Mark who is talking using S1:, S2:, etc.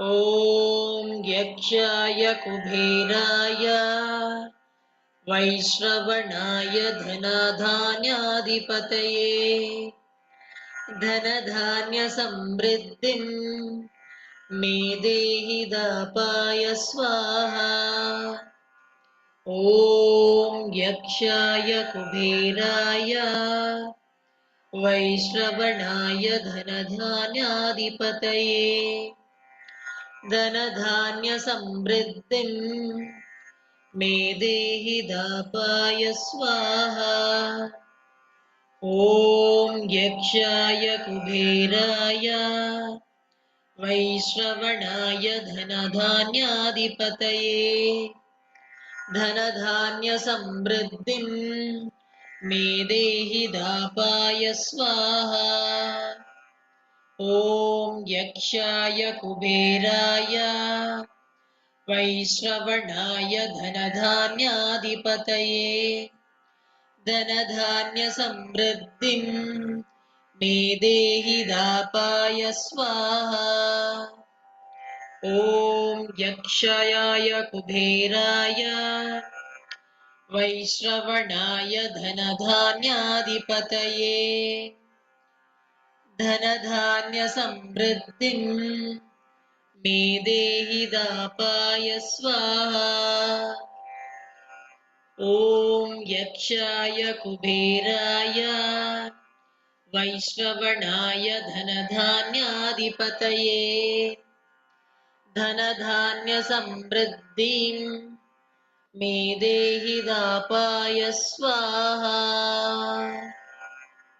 S1: ॐ यक्षाय कुबेराय वैश्रवणाय धनधान्याधिपतये धनधान्यसमृद्धिं मे देहि दापाय स्वाहा। ॐ यक्षाय कुबेराय वैश्रवणाय धनधान्याधिपतये धनधान्यसमृद्धिं मे देहि दापाय स्वाहा। ॐ यक्षाय कुबेराय वैश्रवणाय धनधान्याधिपतये धनधान्यसमृद्धिं मे देहि दापाय स्वाहा। ॐ यक्षाय कुबेराय वैश्रवणाय धनधान्याधिपतये धनधान्यसमृद्धिं मे देहि दापाय स्वाहा। ॐ यक्षाय कुबेराय वैश्रवणाय धनधान्याधिपतये धनधान्यसमृद्धिं मे देहि दापाय स्वाहा। ॐ यक्षाय कुबेराय वैश्रवणाय धनधान्याधिपतये धनधान्यसमृद्धिं मे देहि दापाय स्वाहा।